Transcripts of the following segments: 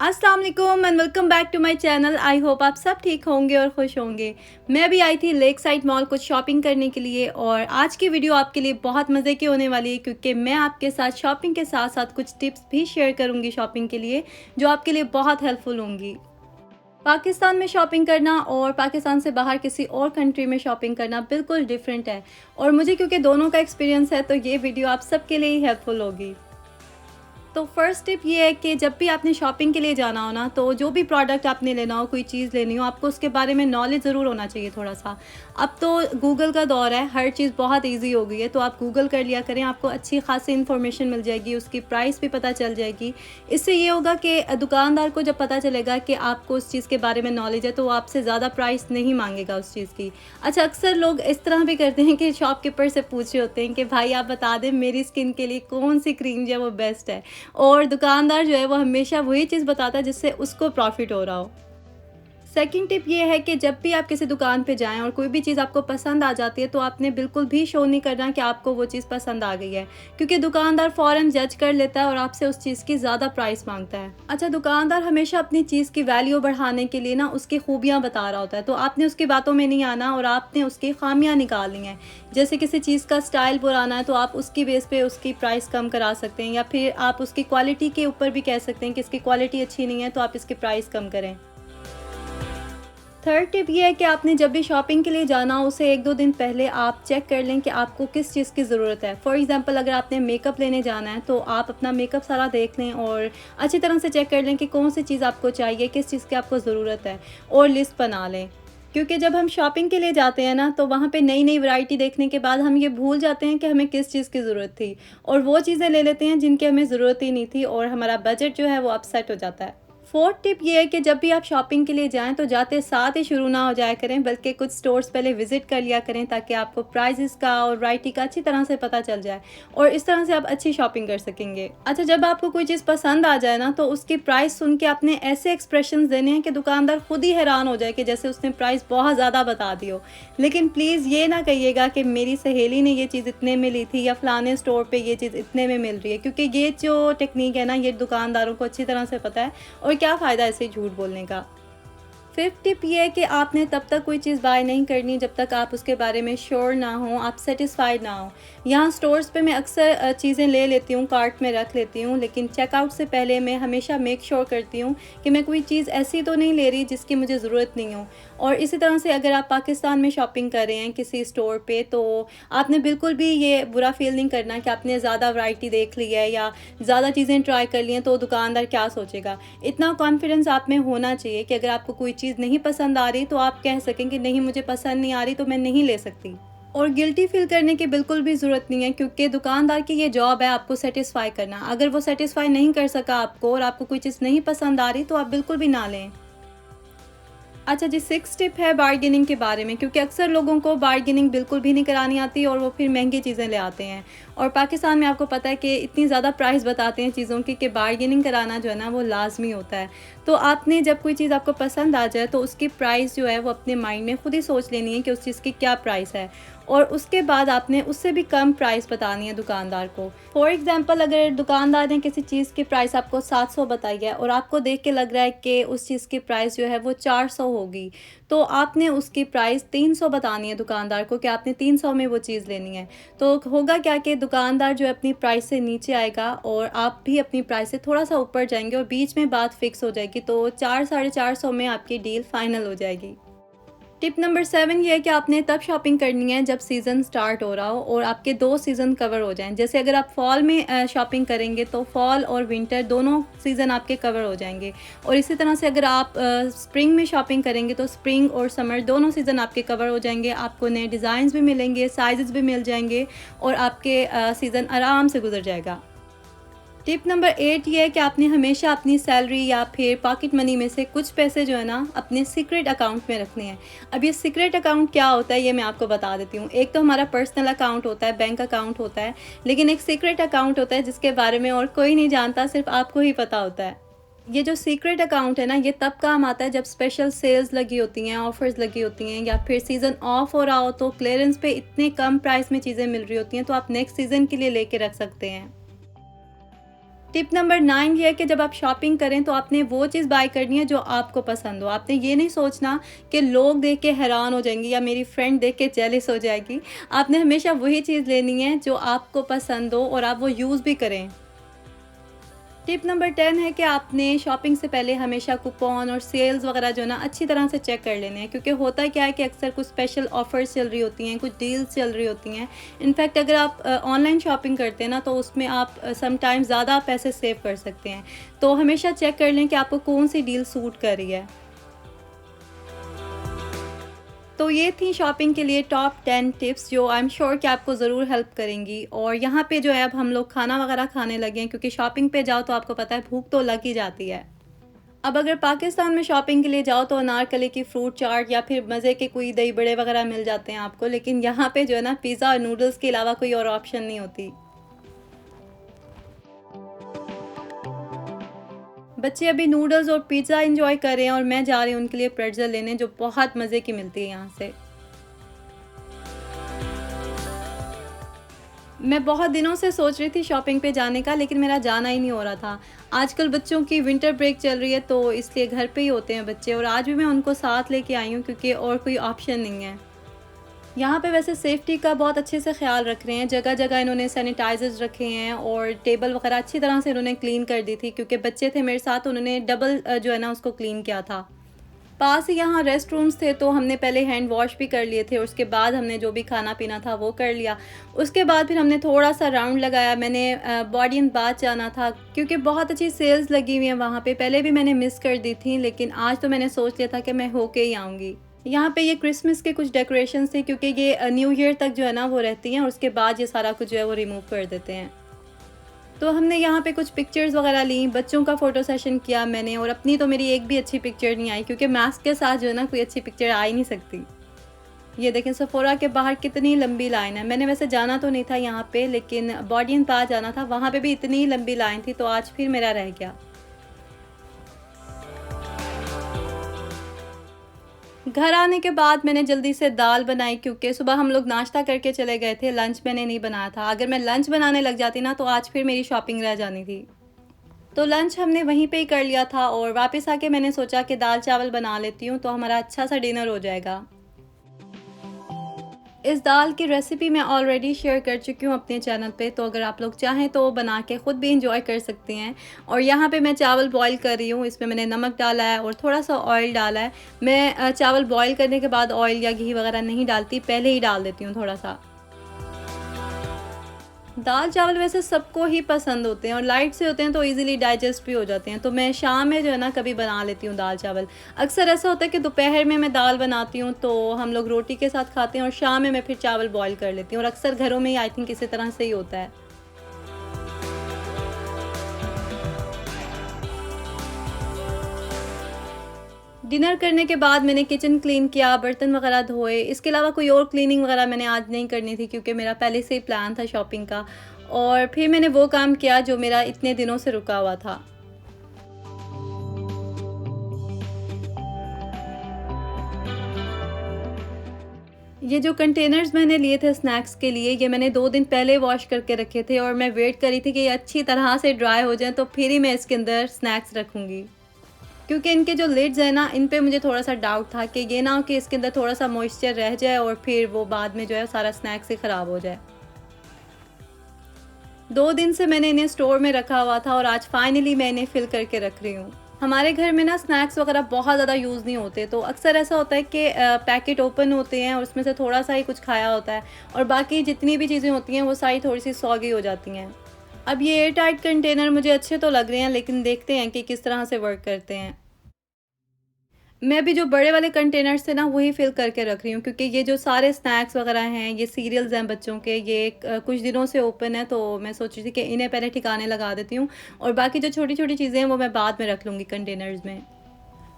अस्सलाम वालेकुम and welcome back to my channel. I hope आप सब ठीक होंगे और खुश होंगे। मैं अभी आई थी लेक साइड मॉल कुछ शॉपिंग करने के लिए और आज की वीडियो आपके लिए बहुत मज़े की होने वाली है क्योंकि मैं आपके साथ शॉपिंग के साथ साथ कुछ टिप्स भी शेयर करूंगी शॉपिंग के लिए जो आपके लिए बहुत हेल्पफुल होंगी। पाकिस्तान में शॉपिंग करना और पाकिस्तान से बाहर किसी और कंट्री में शॉपिंग करना बिल्कुल डिफरेंट है और मुझे क्योंकि दोनों का एक्सपीरियंस है तो ये वीडियो आप सबके लिए ही हेल्पफुल होगी। तो फर्स्ट टिप ये है कि जब भी आपने शॉपिंग के लिए जाना हो ना, तो जो भी प्रोडक्ट आपने लेना हो, कोई चीज़ लेनी हो, आपको उसके बारे में नॉलेज ज़रूर होना चाहिए थोड़ा सा। अब तो गूगल का दौर है, हर चीज़ बहुत इजी हो गई है, तो आप गूगल कर लिया करें, आपको अच्छी खासी इन्फॉर्मेशन मिल जाएगी, उसकी प्राइस भी पता चल जाएगी। इससे ये होगा कि दुकानदार को जब पता चलेगा कि आपको उस चीज़ के बारे में नॉलेज है तो वो आपसे ज़्यादा प्राइस नहीं मांगेगा उस चीज़ की। अच्छा, अक्सर लोग इस तरह भी करते हैं कि शॉपकीपर से पूछ रहे होते हैं कि भाई आप बता दें मेरी स्किन के लिए कौन सी क्रीम जो है वो बेस्ट है, और दुकानदार जो है वो हमेशा वही चीज़ बताता है जिससे उसको प्रॉफिट हो रहा हो। सेकंड टिप ये है कि जब भी आप किसी दुकान पे जाएं और कोई भी चीज़ आपको पसंद आ जाती है तो आपने बिल्कुल भी शो नहीं करना कि आपको वो चीज़ पसंद आ गई है, क्योंकि दुकानदार फ़ौरन जज कर लेता है और आपसे उस चीज़ की ज़्यादा प्राइस मांगता है। अच्छा, दुकानदार हमेशा अपनी चीज़ की वैल्यू बढ़ाने के लिए ना उसकी खूबियाँ बता रहा होता है, तो आपने उसकी बातों में नहीं आना और आपने उसकी खामियाँ निकालनी है। जैसे किसी चीज़ का स्टाइल पुराना है तो आप उसकी बेस पे उसकी प्राइस कम करा सकते हैं, या फिर आप उसकी क्वालिटी के ऊपर भी कह सकते हैं कि इसकी क्वालिटी अच्छी नहीं है तो आप इसकी प्राइस कम करें। थर्ड टिप ये है कि आपने जब भी शॉपिंग के लिए जाना हो उसे 1-2 दिन पहले आप चेक कर लें कि आपको किस चीज़ की ज़रूरत है। फॉर एग्ज़ाम्पल, अगर आपने मेकअप लेने जाना है तो आप अपना मेकअप सारा देख लें और अच्छी तरह से चेक कर लें कि कौन सी चीज़ आपको चाहिए, किस चीज़ की आपको ज़रूरत है, और लिस्ट बना लें। क्योंकि जब हम शॉपिंग के लिए जाते हैं ना तो वहाँ पे नई-नई वैरायटी देखने के बाद हम ये भूल जाते हैं कि हमें किस चीज़ की ज़रूरत थी, और वो चीज़ें ले लेते हैं जिनकी हमें ज़रूरत ही नहीं थी और हमारा बजट जो है वो अपसेट हो जाता है। फोर्थ टिप ये है कि जब भी आप शॉपिंग के लिए जाएं तो जाते साथ ही शुरू ना हो जाया करें, बल्कि कुछ स्टोर्स पहले विजिट कर लिया करें ताकि आपको प्राइसेस का और वैरायटी का अच्छी तरह से पता चल जाए और इस तरह से आप अच्छी शॉपिंग कर सकेंगे। अच्छा, जब आपको कोई चीज़ पसंद आ जाए ना तो उसकी प्राइस सुन के आपने ऐसे एक्सप्रेशंस देने हैं कि दुकानदार खुद ही हैरान हो जाए कि जैसे उसने प्राइस बहुत ज़्यादा बता दी हो। लेकिन प्लीज़ ये ना कहिएगा कि मेरी सहेली ने ये चीज़ इतने में ली थी या फलाने स्टोर पे ये चीज़ इतने में मिल रही है, क्योंकि ये जो टेक्निक है ना ये दुकानदारों को अच्छी तरह से पता है और क्या फ़ायदा ऐसे झूठ बोलने का। फिफ्थ टिप ये है कि आपने तब तक कोई चीज़ बाय नहीं करनी जब तक आप उसके बारे में श्योर ना हो, आप सेटिस्फाइड ना हो। यहाँ स्टोर्स पे मैं अक्सर चीज़ें ले लेती हूँ, कार्ट में रख लेती हूँ, लेकिन चेकआउट से पहले मैं हमेशा मेक श्योर करती हूँ कि मैं कोई चीज़ ऐसी तो नहीं ले रही जिसकी मुझे ज़रूरत नहीं हो। और इसी तरह से अगर आप पाकिस्तान में शॉपिंग कर रहे हैं किसी स्टोर पे तो आपने बिल्कुल भी ये बुरा फील नहीं करना कि आपने ज़्यादा वैरायटी देख ली है या ज़्यादा चीज़ें ट्राई कर ली हैं तो दुकानदार क्या सोचेगा। इतना कॉन्फिडेंस आप में होना चाहिए कि अगर आपको कोई चीज़ नहीं पसंद आ रही तो आप कह सकें कि नहीं, मुझे पसंद नहीं आ रही तो मैं नहीं ले सकती। और गिल्टी फील करने की बिल्कुल भी ज़रूरत नहीं है, क्योंकि दुकानदार की ये जॉब है आपको सेटिस्फाई करना। अगर वो सेटिस्फाई नहीं कर सका आपको और आपको कोई चीज़ नहीं पसंद आ रही तो आप बिल्कुल भी ना लें। अच्छा जी, सिक्स टिप है बार्गेनिंग के बारे में, क्योंकि अक्सर लोगों को बार्गेनिंग बिल्कुल भी नहीं करानी आती और वो फिर महंगी चीज़ें ले आते हैं। और पाकिस्तान में आपको पता है कि इतनी ज़्यादा प्राइस बताते हैं चीज़ों की कि बार्गेनिंग कराना जो है ना वो लाजमी होता है। तो आपने जब कोई चीज़ आपको पसंद आ जाए तो उसकी प्राइस जो है वो अपने माइंड में खुद ही सोच लेनी है कि उस चीज़ की क्या प्राइस है, और उसके बाद आपने उससे भी कम प्राइस बतानी है दुकानदार को। फॉर एग्ज़ाम्पल, अगर दुकानदार ने किसी चीज़ की प्राइस आपको 700 बताई है और आपको देख के लग रहा है कि उस चीज़ की प्राइस जो है वो 400 होगी, तो आपने उसकी प्राइस 300 बतानी है दुकानदार को कि आपने 300 में वो चीज़ लेनी है। तो होगा क्या कि दुकानदार जो है अपनी प्राइस से नीचे आएगा और आप भी अपनी प्राइस से थोड़ा-सा ऊपर जाएँगे और बीच में बात फिक्स हो जाएगी, तो 4 साढ़े 400 में आपकी डील फाइनल हो जाएगी। टिप नंबर 7 ये है कि आपने तब शॉपिंग करनी है जब सीज़न स्टार्ट हो रहा हो और आपके 2 सीज़न कवर हो जाएँ। जैसे अगर आप फॉल में शॉपिंग करेंगे तो फॉल और विंटर दोनों सीज़न आपके कवर हो जाएँगे, और इसी तरह से अगर आप स्प्रिंग में शॉपिंग करेंगे तो स्प्रिंग और समर दोनों सीज़न आपके कवर हो जाएँगे। आपको नए डिज़ाइंस भी मिलेंगे, साइज़ेस भी मिल जाएँगे और आपके सीज़न आराम से गुज़र जाएगा। टिप नंबर 8 ये है कि आपने हमेशा अपनी सैलरी या फिर पॉकेट मनी में से कुछ पैसे जो है ना अपने सीक्रेट अकाउंट में रखने हैं। अब ये सीक्रेट अकाउंट क्या होता है ये मैं आपको बता देती हूँ। एक तो हमारा पर्सनल अकाउंट होता है, बैंक अकाउंट होता है, लेकिन एक सीक्रेट अकाउंट होता है जिसके बारे में और कोई नहीं जानता, सिर्फ आपको ही पता होता है। ये जो सीक्रेट अकाउंट है ना, ये तब काम आता है जब स्पेशल सेल्स लगी होती हैं, ऑफ़र्स लगी होती हैं, या फिर सीज़न ऑफ हो रहा हो तो क्लीयरेंस पे इतने कम प्राइस में चीज़ें मिल रही होती हैं, तो आप नेक्स्ट सीज़न के लिए लेके रख सकते हैं। टिप नंबर 9 ये है कि जब आप शॉपिंग करें तो आपने वो चीज़ बाय करनी है जो आपको पसंद हो। आपने ये नहीं सोचना कि लोग देख के हैरान हो जाएँगे या मेरी फ्रेंड देख के जेलस हो जाएगी। आपने हमेशा वही चीज़ लेनी है जो आपको पसंद हो और आप वो यूज़ भी करें। टिप नंबर 10 है कि आपने शॉपिंग से पहले हमेशा कूपन और सेल्स वगैरह जो है ना अच्छी तरह से चेक कर लेने हैं, क्योंकि होता क्या है कि अक्सर कुछ स्पेशल ऑफर्स चल रही होती हैं, कुछ डील्स चल रही होती हैं। इनफैक्ट अगर आप ऑनलाइन शॉपिंग करते हैं ना तो उसमें आप समटाइम्स ज़्यादा पैसे सेव कर सकते हैं। तो हमेशा चेक कर लें कि आपको कौन सी डील सूट कर रही है। तो ये थी शॉपिंग के लिए टॉप 10 टिप्स जो आई एम श्योर कि आपको ज़रूर हेल्प करेंगी। और यहाँ पे जो है अब हम लोग खाना वगैरह खाने लगे हैं, क्योंकि शॉपिंग पे जाओ तो आपको पता है भूख तो लग ही जाती है। अब अगर पाकिस्तान में शॉपिंग के लिए जाओ तो अनारकली की फ्रूट चाट या फिर मज़े के कोई दही बड़े वगैरह मिल जाते हैं आपको, लेकिन यहाँ पे जो है ना पिज़्ज़ा और नूडल्स के अलावा कोई और ऑप्शन नहीं होती। बच्चे अभी नूडल्स और पिज़्ज़ा एंजॉय कर रहे हैं और मैं जा रही हूँ उनके लिए प्रेट्ज़ल लेने, जो बहुत मज़े की मिलती है यहाँ से। मैं बहुत दिनों से सोच रही थी शॉपिंग पे जाने का, लेकिन मेरा जाना ही नहीं हो रहा था। आजकल बच्चों की विंटर ब्रेक चल रही है तो इसलिए घर पे ही होते हैं बच्चे, और आज भी मैं उनको साथ लेके आई हूँ क्योंकि और कोई ऑप्शन नहीं है। यहाँ पे वैसे सेफ्टी का बहुत अच्छे से ख़्याल रख रहे हैं, जगह-जगह इन्होंने सैनिटाइज़र्स रखे हैं और टेबल वगैरह अच्छी तरह से इन्होंने क्लीन कर दी थी, क्योंकि बच्चे थे मेरे साथ, उन्होंने डबल जो है ना उसको क्लीन किया था। पास ही यहाँ रेस्ट रूम्स थे तो हमने पहले हैंड वॉश भी कर लिए थे, और उसके बाद हमने जो भी खाना-पीना था वो कर लिया। उसके बाद फिर हमने थोड़ा-सा राउंड लगाया। मैंने बॉडी एंड बाथ जाना था क्योंकि बहुत अच्छी सेल्स लगी हुई हैं वहाँ पे। पहले भी मैंने मिस कर दी थी, लेकिन आज तो मैंने सोच लिया था कि मैं होके ही आऊँगी। यहाँ पे ये क्रिसमस के कुछ डेकोरेशंस थे, क्योंकि ये न्यू ईयर तक जो है ना वो रहती हैं और उसके बाद ये सारा कुछ जो है वो रिमूव कर देते हैं। तो हमने यहाँ पे कुछ पिक्चर्स वगैरह ली, बच्चों का फ़ोटो सेशन किया मैंने, और अपनी तो मेरी एक भी अच्छी पिक्चर नहीं आई, क्योंकि मास्क के साथ जो है ना कोई अच्छी पिक्चर आ ही नहीं सकती। ये देखें सेफोरा के बाहर कितनी लंबी लाइन है। मैंने वैसे जाना तो नहीं था यहाँ पे, लेकिन बॉडी एंड बाथ जाना था, वहाँ पे भी इतनी लंबी लाइन थी, तो आज फिर मेरा रह गया। घर आने के बाद मैंने जल्दी से दाल बनाई, क्योंकि सुबह हम लोग नाश्ता करके चले गए थे, लंच मैंने नहीं बनाया था। अगर मैं लंच बनाने लग जाती ना तो आज फिर मेरी शॉपिंग रह जानी थी। तो लंच हमने वहीं पे ही कर लिया था और वापस आके मैंने सोचा कि दाल चावल बना लेती हूँ तो हमारा अच्छा सा डिनर हो जाएगा। इस दाल की रेसिपी मैं ऑलरेडी शेयर कर चुकी हूँ अपने चैनल पे, तो अगर आप लोग चाहें तो बना के ख़ुद भी इंजॉय कर सकते हैं। और यहाँ पे मैं चावल बॉईल कर रही हूँ, इसमें मैंने नमक डाला है और थोड़ा सा ऑयल डाला है। मैं चावल बॉईल करने के बाद ऑयल या घी वगैरह नहीं डालती, पहले ही डाल देती हूँ थोड़ा सा। दाल चावल वैसे सबको ही पसंद होते हैं और लाइट से होते हैं तो इजीली डाइजेस्ट भी हो जाते हैं। तो मैं शाम में जो है ना कभी बना लेती हूँ दाल चावल। अक्सर ऐसा होता है कि दोपहर में मैं दाल बनाती हूँ तो हम लोग रोटी के साथ खाते हैं, और शाम में मैं फिर चावल बॉईल कर लेती हूँ, और अक्सर घरों में ही आई थिंक इसी तरह से ही होता है। डिनर करने के बाद मैंने किचन क्लीन किया, बर्तन वगैरह धोए। इसके अलावा कोई और क्लीनिंग वगैरह मैंने आज नहीं करनी थी, क्योंकि मेरा पहले से ही प्लान था शॉपिंग का। और फिर मैंने वो काम किया जो मेरा इतने दिनों से रुका हुआ था। ये जो कंटेनर्स मैंने लिए थे स्नैक्स के लिए, ये मैंने 2 दिन पहले वॉश करके रखे थे, और मैं वेट करी थी कि ये अच्छी तरह से ड्राई हो जाएँ तो फिर ही मैं इसके अंदर स्नैक्स रखूँगी। क्योंकि इनके जो लिड्स हैं ना, इन पे मुझे थोड़ा-सा डाउट था कि ये ना हो कि इसके अंदर थोड़ा-सा मॉइस्चर रह जाए और फिर वो बाद में जो है सारा स्नैक्स ही ख़राब हो जाए। 2 दिन से मैंने इन्हें स्टोर में रखा हुआ था और आज फाइनली मैं इन्हें फ़िल करके रख रही हूँ। हमारे घर में ना स्नैक्स वगैरह बहुत ज़्यादा यूज़ नहीं होते, तो अक्सर ऐसा होता है कि पैकेट ओपन होते हैं और उसमें से थोड़ा-सा ही कुछ खाया होता है, और बाकी जितनी भी चीज़ें होती हैं वो सारी थोड़ी-सी सॉगी हो जाती हैं। अब ये एयर टाइट कंटेनर मुझे अच्छे तो लग रहे हैं, लेकिन देखते हैं कि किस तरह से वर्क करते हैं। मैं अभी जो बड़े वाले कंटेनर्स थे ना वही फ़िल करके रख रही हूँ, क्योंकि ये जो सारे स्नैक्स वगैरह हैं, ये सीरियल्स हैं बच्चों के, ये कुछ दिनों से ओपन है, तो मैं सोच रही थी कि इन्हें पहले ठिकाने लगा देती हूँ, और बाकी जो छोटी-छोटी चीज़ें हैं वो मैं बाद में रख लूँगी कंटेनर्स में।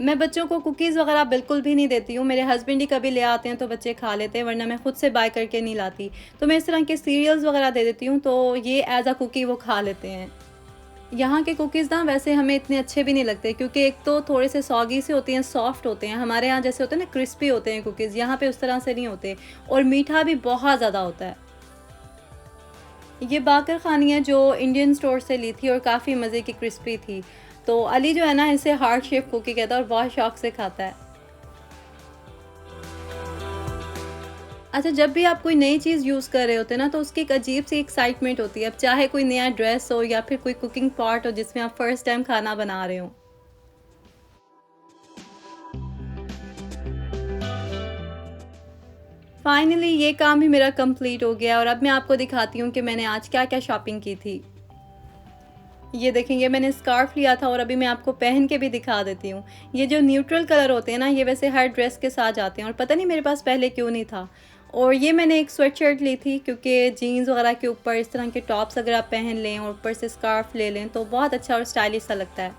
मैं बच्चों को कुकीज़ वगैरह बिल्कुल भी नहीं देती हूँ। मेरे हस्बैंड ही कभी ले आते हैं तो बच्चे खा लेते हैं, वरना मैं खुद से बाय करके नहीं लाती। तो मैं इस तरह के सीरियल्स वगैरह दे देती हूँ, तो ये एज़ अ कुकी वो खा लेते हैं। यहाँ के कुकीज़ ना वैसे हमें इतने अच्छे भी नहीं लगते, क्योंकि एक तो थोड़े से सॉगी से होते हैं, सॉफ्ट होते हैं। हमारे यहाँ जैसे होते हैं ना क्रिस्पी होते हैं कुकीज़, यहाँ पे उस तरह से नहीं होते और मीठा भी बहुत ज़्यादा होता है। ये बाकर ख़ानी है जो इंडियन स्टोर से ली थी और काफ़ी मज़े की क्रिस्पी थी। तो अली जो है ना इसे हार्ट शेप कुकी कहता है और बहुत शौक से खाता है। अच्छा, जब भी आप कोई नई चीज़ यूज़ कर रहे होते हैं ना, तो उसकी एक अजीब-सी एक्साइटमेंट होती है। अब चाहे कोई नया ड्रेस हो या फिर कोई कुकिंग पॉट हो जिसमें आप फर्स्ट टाइम खाना बना रहे हों। फाइनली ये काम भी मेरा कंप्लीट हो गया और अब मैं आपको दिखाती हूँ कि मैंने आज क्या-क्या शॉपिंग की थी। ये देखेंगे, मैंने स्कार्फ़ लिया था और अभी मैं आपको पहन के भी दिखा देती हूँ। ये जो न्यूट्रल कलर होते हैं ना, ये वैसे हर ड्रेस के साथ जाते हैं और पता नहीं मेरे पास पहले क्यों नहीं था। और ये मैंने एक स्वेटशर्ट ली थी, क्योंकि जीन्स वगैरह के ऊपर इस तरह के टॉप्स अगर आप पहन लें और ऊपर से स्कार्फ़ ले लें तो बहुत अच्छा और स्टाइलिश सा लगता है।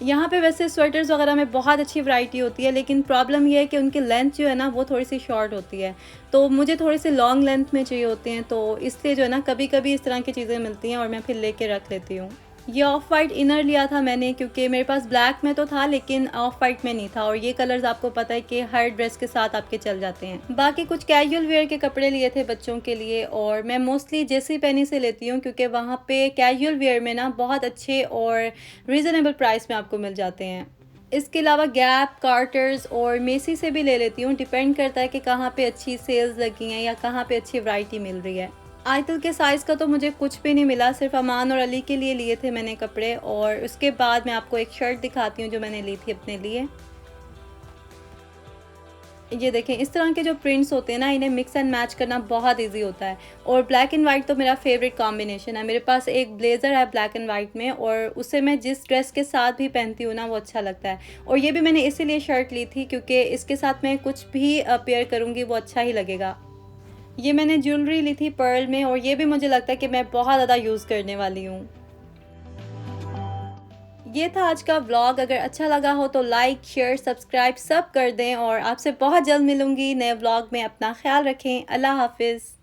यहाँ पे वैसे स्वेटर्स वगैरह में बहुत अच्छी वैरायटी होती है, लेकिन प्रॉब्लम ये है कि उनकी लेंथ जो है ना वो थोड़ी-सी शॉर्ट होती है। तो मुझे थोड़े-से लॉन्ग लेंथ में चाहिए होते हैं, तो इसलिए जो है ना कभी-कभी इस तरह की चीज़ें मिलती हैं और मैं फिर लेके रख लेती हूँ। ये ऑफ वाइट इनर लिया था मैंने, क्योंकि मेरे पास ब्लैक में तो था लेकिन ऑफ वाइट में नहीं था और ये कलर्स आपको पता है कि हर ड्रेस के साथ आपके चल जाते हैं। बाकी कुछ कैजुअल वेयर के कपड़े लिए थे बच्चों के लिए और मैं मोस्टली जेसी पेनी से लेती हूँ, क्योंकि वहाँ पे कैजुअल वेयर में ना बहुत अच्छे और रीज़नेबल प्राइस में आपको मिल जाते हैं। इसके अलावा गैप, कार्टर्स और मेसी से भी ले लेती हूँ, डिपेंड करता है कि कहाँ पे अच्छी सेल्स लगी हैं या कहाँ पे अच्छी वैरायटी मिल रही है। आयतल के साइज़ का तो मुझे कुछ भी नहीं मिला, सिर्फ अमान और अली के लिए लिए थे मैंने कपड़े। और उसके बाद मैं आपको एक शर्ट दिखाती हूँ जो मैंने ली थी अपने लिए। ये देखें, इस तरह के जो प्रिंट्स होते हैं ना, इन्हें मिक्स एंड मैच करना बहुत ईजी होता है और ब्लैक एंड वाइट तो मेरा फेवरेट कॉम्बिनेशन है। मेरे पास एक ब्लेज़र है ब्लैक एंड वाइट में और उसे मैं जिस ड्रेस के साथ भी पहनती हूँ ना वो अच्छा लगता है। और ये भी मैंने इसीलिए शर्ट ली थी क्योंकि इसके साथ मैं कुछ भी पेयर करूँगी वो अच्छा ही लगेगा। ये मैंने ज्वेलरी ली थी पर्ल में और ये भी मुझे लगता है कि मैं बहुत ज़्यादा यूज़ करने वाली हूँ। ये था आज का व्लॉग। अगर अच्छा लगा हो तो लाइक, शेयर, सब्सक्राइब सब कर दें और आपसे बहुत जल्द मिलूँगी नए व्लॉग में। अपना ख़्याल रखें। अल्लाह हाफ़िज़।